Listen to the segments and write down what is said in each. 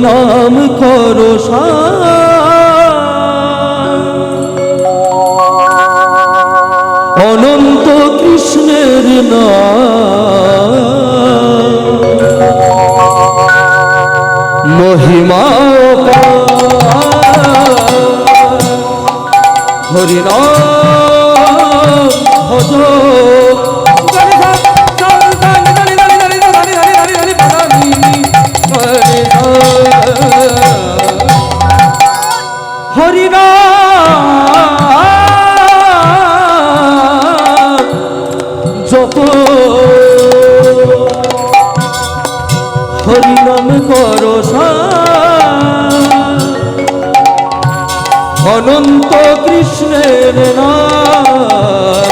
নাম করো অনন্ত কৃষ্ণের নাম মহিমা হরিনাম ভজ হরিনাম জপ হরিনাম করো অনন্ত কৃষ্ণের নাম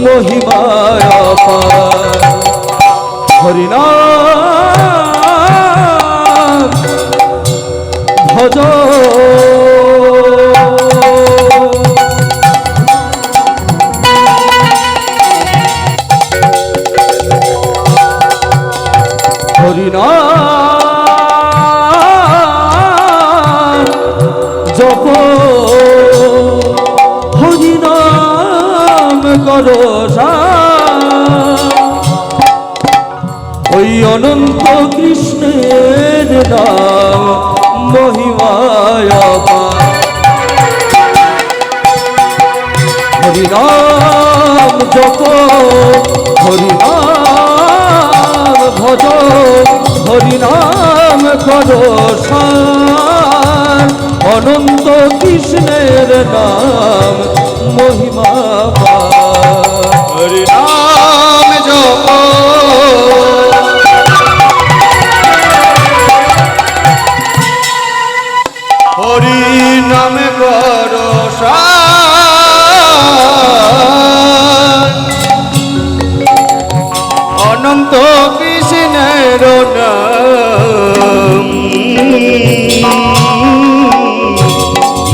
মহিমায় অপার হরিনাম ভজ হরিনাম জপ হরিনাম করো ওই অনন্ত কৃষ্ণের নাম মহিমায় অপার হরিনাম জপ হরিনাম ভজ হরিনাম করো অনন্ত কৃষ্ণের নাম মহিমা হরিনাম জপ হরিনাম করো অনন্ত কৃষ্ণের নাম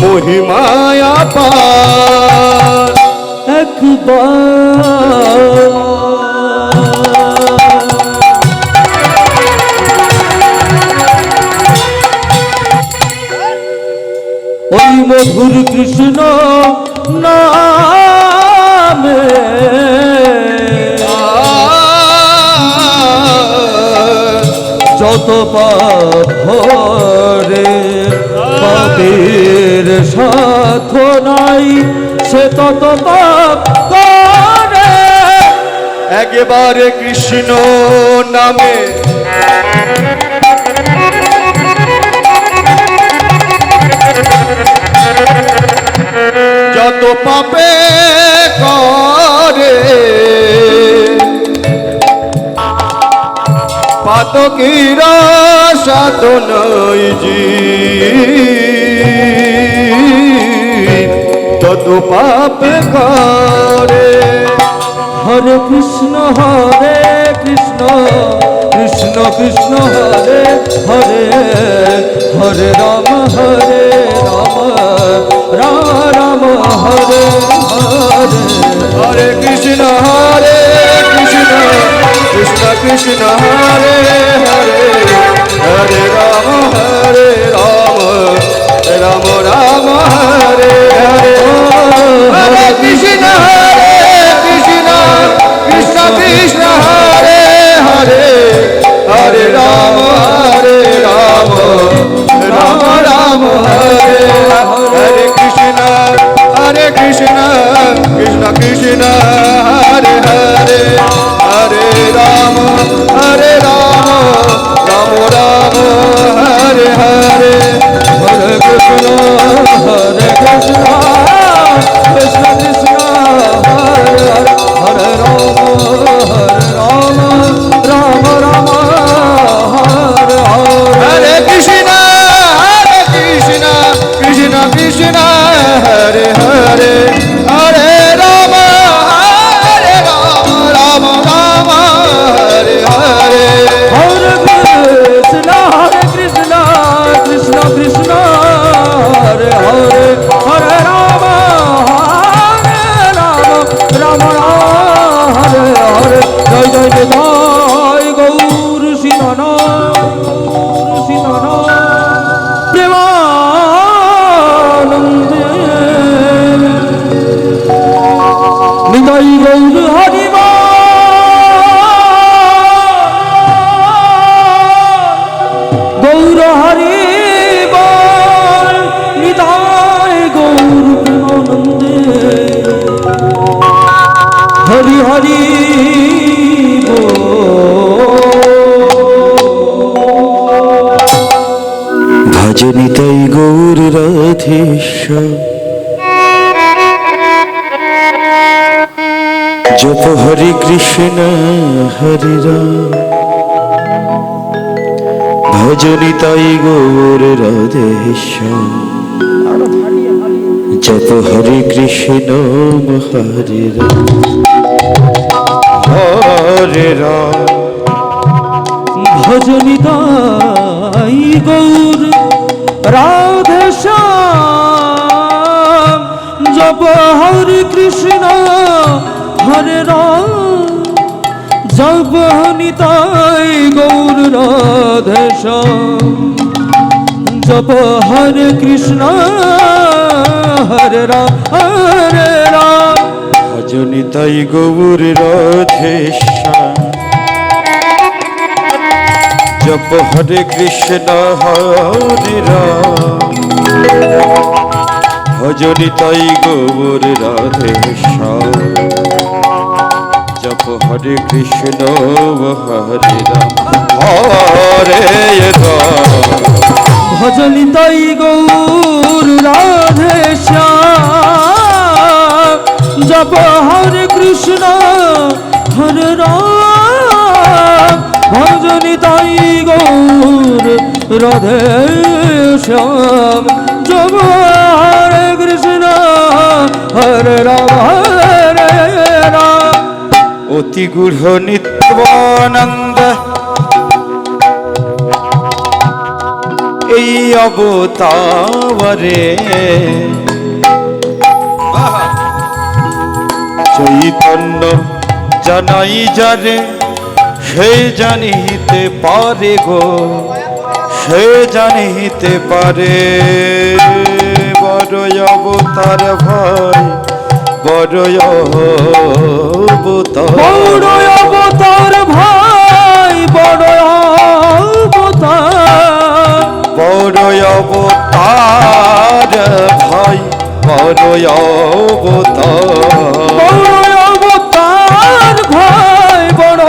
মহিমায় পার একবার ওই মধুর কৃষ্ণ নামে যত পাপ ভরে পাপের সাধনাই সে তত পাপ করে একেবারে কৃষ্ণ নামে যত পাপে করে পাতকীর সাধনই তত পাপ করে হরে কৃষ্ণ কৃষ্ণ কৃষ্ণ হরে হরে হরে রাম রাম রাম হরে হরে হরে কৃষ্ণ কৃষ্ণ কৃষ্ণ হরে হরে হরে রাম রাম রাম হরে হরে হরে কৃষ্ণ কৃষ্ণ কৃষ্ণ হরে হরে হরে রাম রাম রাম হরে হরে কৃষ্ণ কৃষ্ণ কৃষ্ণ হরে হরে হরে রাম রাম রাম হরে হরে হরে কৃষ্ণ কৃষ্ণ কৃষ্ণ হরে হরে হরে রাম গৌর রাধেশ্যাম জপ হরে কৃষ্ণ হরে রাম ভজনি তাই গৌর রাধেশ্যাম জপ হরে কৃষ্ণ হরে রাম হরে রাম ভজনি তাই গৌর রাধেশ্যাম জপ হরে কৃষ্ণ হরে রাম জপ নিতাই গৌর রাধেশ্যাম জপ হরে কৃষ্ণ হরে রাম হরে রাম ভজনি তাই গৌর রাধেশ্যাম জপ হরে কৃষ্ণ হরে রাম ভজনি তাই গৌর রাধেশ্যাম জপ হরে কৃষ্ণ হরে রাম হরে রাম ভজনি তাই গৌর রাধেশ্যাম জপ হরে কৃষ্ণ হরে রাম ভজনি তাই গৌর রাধেশ্যাম জপ হরে কৃষ্ণ হরে রাম হরে রাম অতি গূঢ় নিত্যানন্দ এই অবতারে চৈতন্য জানাই যারে সে জানিতে পারে গো সে জানিতে পারে বড় অবতার ভাই বড় অবতার বড় অবতার ভাই বড় অবতার বড় অবতার ভাই বড় অবতার বড় অবতার ভাই বড়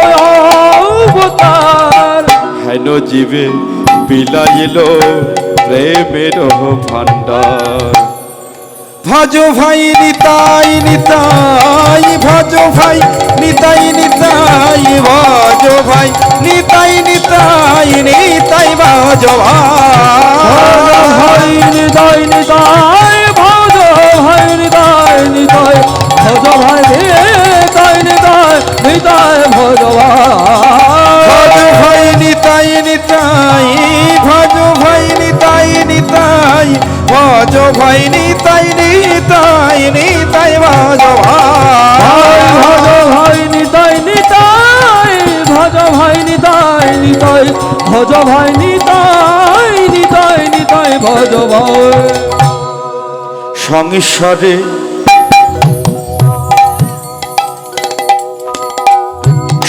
অবতার হেন জীবে বিলাইল প্রেমের ভান্ডার ভজ ভাই নিতাই নিতাই ভজ ভাই নিতাই নিতাই ভজ ভাই নিতাই নিতাই নিতাই ভজ ভাই নিতাই নিতাই ভজ ভাই নিতাই নিতাই ভজ ভাই নিতাই নিতাই নিতাই ভজ ভজ ভাই নিতাই নিতাই ভজ ভাই নিতাই নিতাই ভজ ভাই নিতাই নিতাই নিতাই ভজ ভজ ভাই নিতাই নিতাই ভজ ভাই নিতাই নিতাই ভজ ভাই নিতাই নিতাই নিতাই ভজ ভাই সংসারে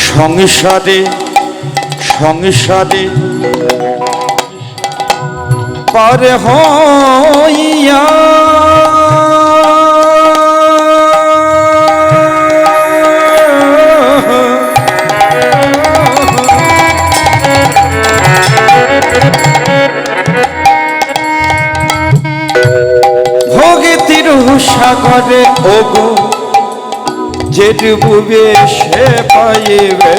সংসারে সংসারে পার হইয়া ভোগেতির সাগরে ওগো যে ডুববে সে পাইবে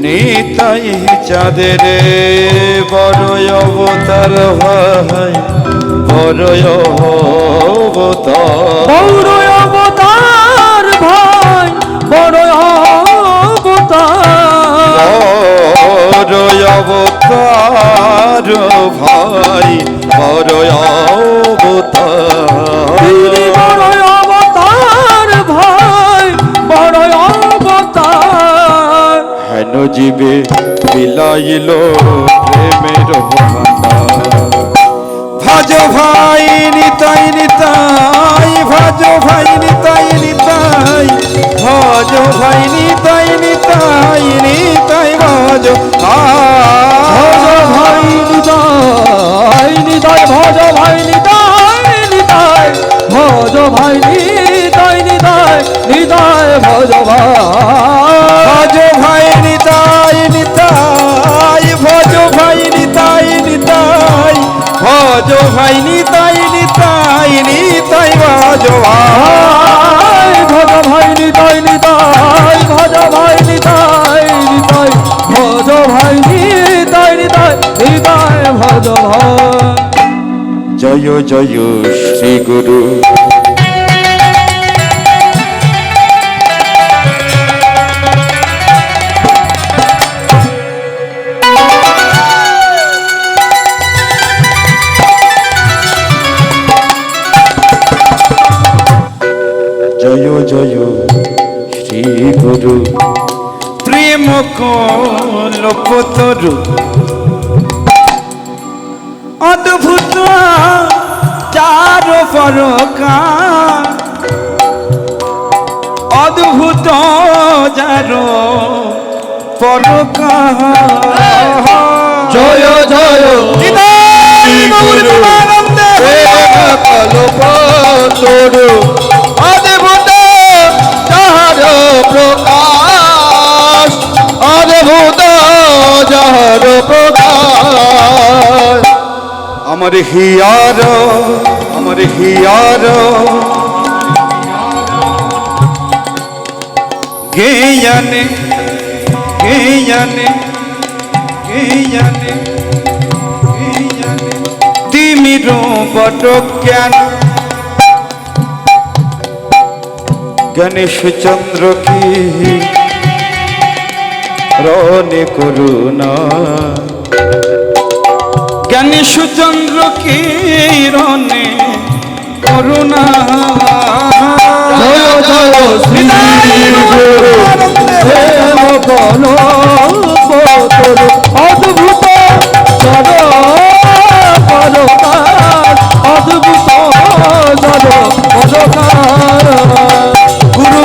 নিতাই চাঁদের বড় অবতার ভাই বড় অবতার বড় অবতার ভাই বড় অবতার বড় অবতার ভাই বড় অবতার তিনি বড় অবতার ভাই বড় অবতার হেন জীবে বিলাইল প্রেমের ভান্ডার ভজ ভাই নিতাই নিতাই ভজ ভাই নিতাই নিতাই ভজ ভাই নিতাই নিতাই নিতাই ভজ ভজ ভাই নিতাই নিতাই ভজ ভাই নিতাই নিতাই ভজ ভাই নিতাই নিতাই নিতাই ভজ ভজ ভাই নিতাই নিতাই ভজ ভাই নিতাই নিতাই ভজ ভজ ভাই নিতাই নিতাই নিতাই ভজ ভাই ভজ ভাই নিতাই নিতাই ভজ ভাই নিতাই নিতাই ভজ ভাই নিতাই নিতাই নিতাই ভজ ভাই। জয় জয় শ্রী গুরু জয় জয় শ্রী গুরু প্রেম কল্পতরু অদ্ভুত চার পরকা অদ্ভুত যার পরকা জয় জয় কল্পতরু অদ্ভুত যাহার প্রকাশ অদ্ভুত যাহার প্রকাশ আমার হিয়ার গেয়ানে গেয়ানে গেয়ানে গেয়ানে তিমির বট জ্ঞান গণেশ চন্দ্র কি রনে করুণা গণেশ চন্দ্র কিরণে করুণা জয় জয় শ্রী গুরু প্রেম কল্পতরু অদ্ভুত চার পরকার অদ্ভুত চার পরকার গুরু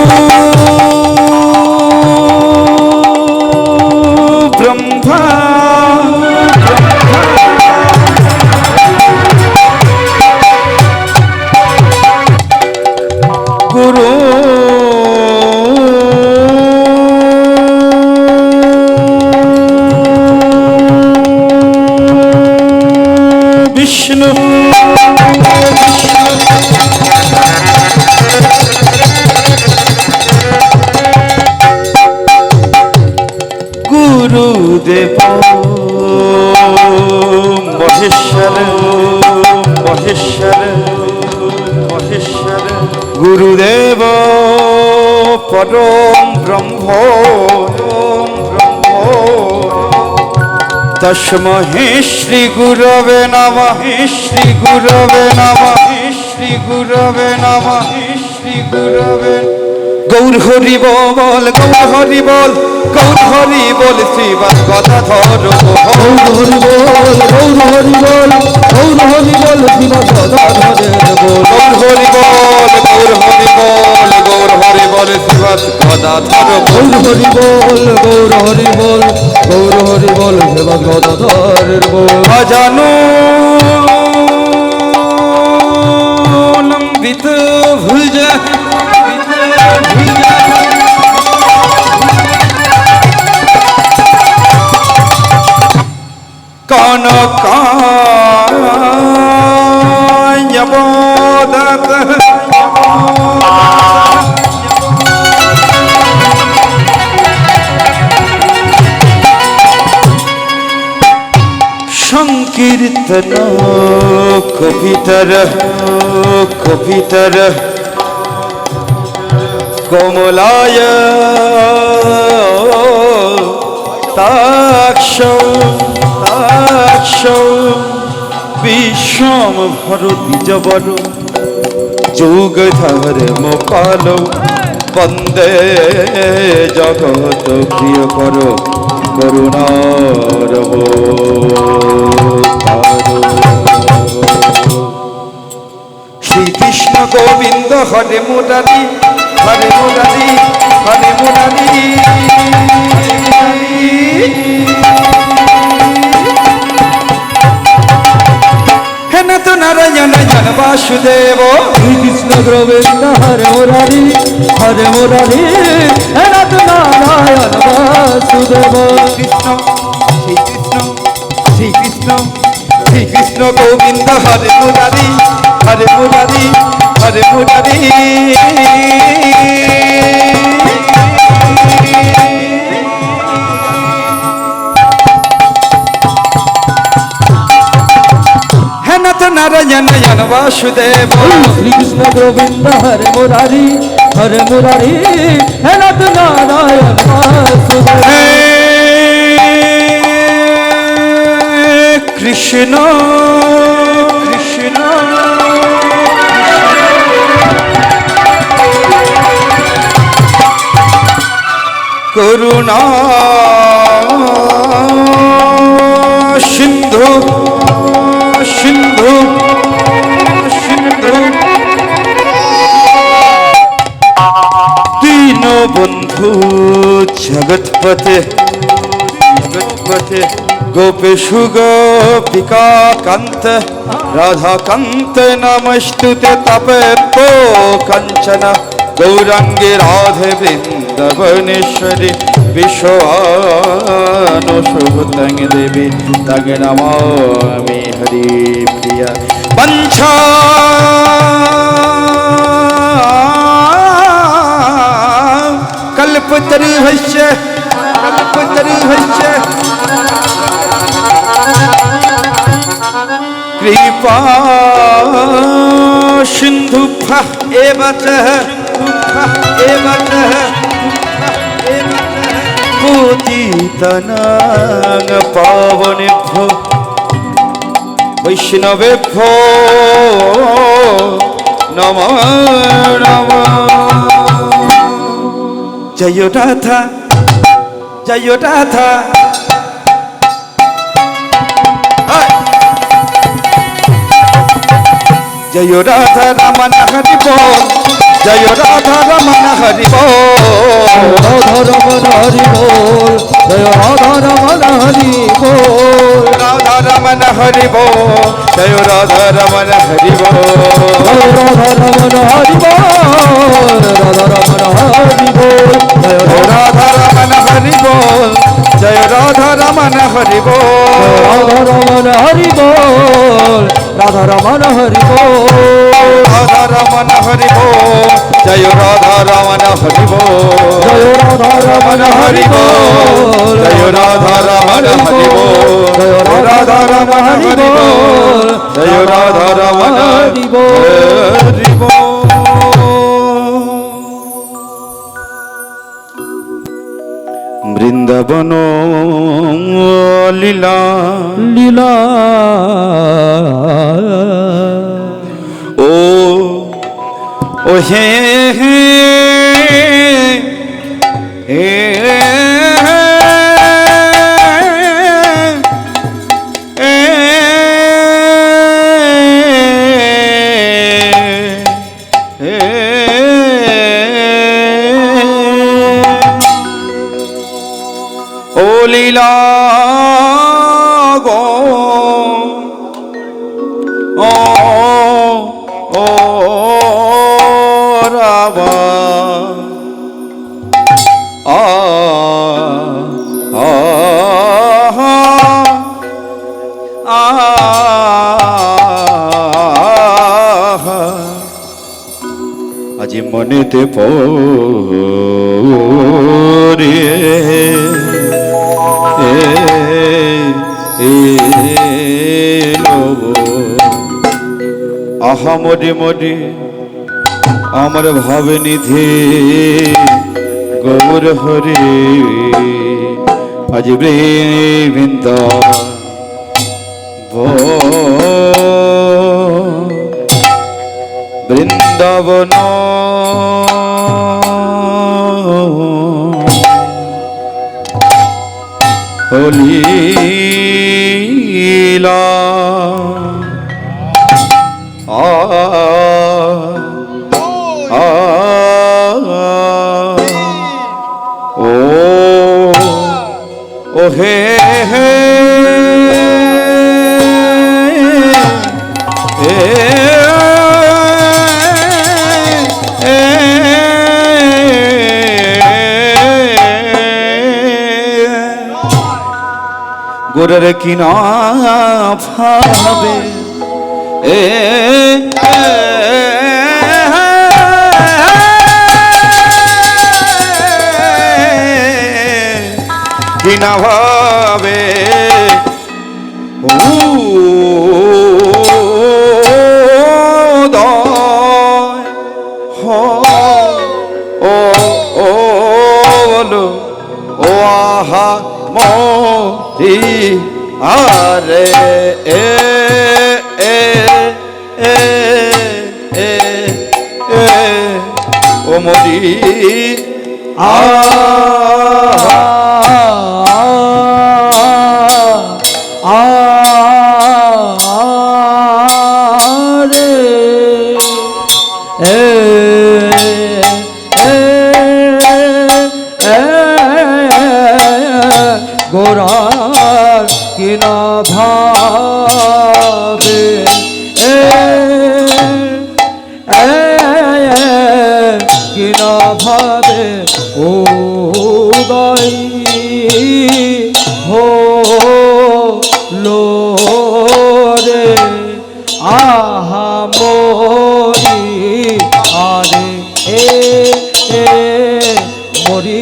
ব্রহ্মা গুরু বিষ্ণু গুরুদেব মহেশ্বর মহেশ্বর মহেশ্বর গুরুদেব পরম ব্রহ্ম তস্মৈ শ্রী গুরবে নমঃ শ্রী গুরবে নমঃ শ্রী গুরবে নমঃ শ্রী গুরবে গৌর হরি বল গৌর হরি বল গৌর হরি বল শ্রীবাস গদাধর গৌর হরি বল গৌর হরি বল গৌর হরি বল শ্রীবাস গদাধরের বল গৌর হরি বল গৌর হরি বল গৌর হরি বল শ্রীবাস গদাধর গৌর হরি বল গৌর হরি বল গৌর হরি বল শ্রীবাস গদাধরের বল অজানো লম্বিত ভুজ কনকায়বোদত সংকীর্তন কবিতর কবিতর কোমলায় তাক্ষ তাক্ষ বিশ্বম ভরতি জবর যোগ ধর্ম পাল বন্দে জগত প্রিয় কর করুণার শ্রীকৃষ্ণ গোবিন্দ হরে মুরারি হরে মুরারি হরে মুরারি হেনা তো নারায়ণ জন বাসুদেব শ্রীকৃষ্ণ গোবিন্দ হরে মুরারি নাথ নারায়ণ বাসুদেব কৃষ্ণ শ্রীকৃষ্ণ শ্রীকৃষ্ণ শ্রীকৃষ্ণ কৃষ্ণ গোবিন্দ হরে মুরারি হরে মুরারি হরে মুরারি হে নাথ নারায়ণ নয়ন বাসুদেব শ্রী কৃষ্ণ গোবিন্দ হরে মুরারি হে নাথ নারায়ণ বাসুদেব হে কৃষ্ণ কৃষ্ণ করুণা সিন্ধু সিন্ধু সিন্ধু দীনবন্ধু জগৎপতে জগৎপতে গোপেশু গোপিকা কান্ত রাধা কান্ত নমস্তুতে তপেতো কাঞ্চন গৌরাঙ্গে রাধে বৃন্দবনেশ্বরী বিশ্বনুশুভতং দেবী তং নমামি হরি প্রিয়া বঞ্ছা কল্পতরুহস্য কল্পতরুহস্য কৃপা সিন্ধুভ্যঃ এব চ পতিতানাং পাবনেভ্যো বৈষ্ণবেভ্যো নমো নমো জয় রাধা জয় রাধা জয় রাধা রমণ হরি বল জয় রাধা রমণ হরি বল রাধা রমণ হরি বল জয় রাধা রমণ হরি বল রাধা রমণ হরি বল জয় রাধা রমণ হরি বল রাধা রমণ হরি বল রাধা রমণ হরি বল জয় রাধা রমণ হরি বল জয় রাধা রমণ হরি বল রাধা রমণ হরি বল রাধা রমণ হরি বল রাধা রমণ হরি বল জয় রাধা রমণ হরি বল জয় রাধা রমণ হরি বল জয় রাধা রমণ হরি বল জয় রাধা রমণ হরি বল জয় রাধা রমণ হরি বল হরি বল বৃন্দাবন লীলা লীলা ও ও হে হে হে ও লীলা গো ও ও রাবা আ আ আ আজি মনেতে পড়ে আহা মরে মরে আমার ভাবে নিধে গৌর হরে আজ বৃন্দ বৃন্দাবন লীলা আ আ ও ও হে হে গোরের কি না ভাবে এ কি না ভাবে বলো ও আহা মোরি আরে এ এ এ এ এ ও মোরি আহা গোরার কিনা ভাবে কিনা ভাবে ও উদয় হলো রে আহা মরি আরে এ মরি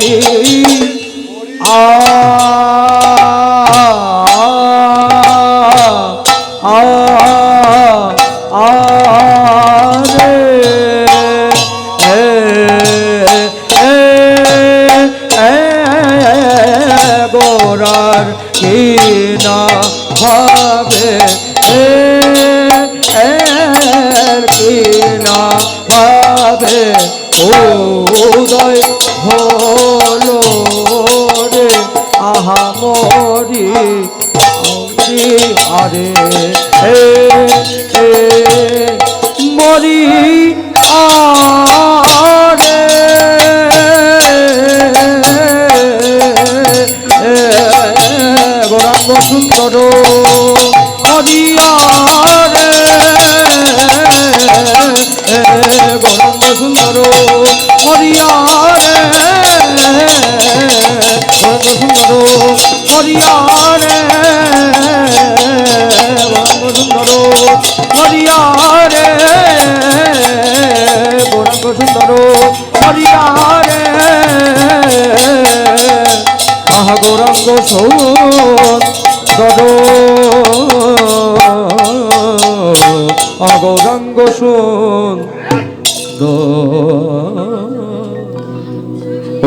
গোরার কি না ভাবে কি না ভাবে উদয় হলো রে আহা মরি আরে মরি আরে গৌরাঙ্গ সুন্দর মরিয়ারে গৌরাঙ্গ সুন্দর মরিয়ারে গৌরাঙ্গ সুন্দর মরিয়ারে গৌরাঙ্গ সুন্দর মরিয়ারে গৌরাঙ্গ সুন্দর মরিয়ারে আহা গৌরাঙ্গ সুন্দর গৌরাঙ্গ সুন্দর ও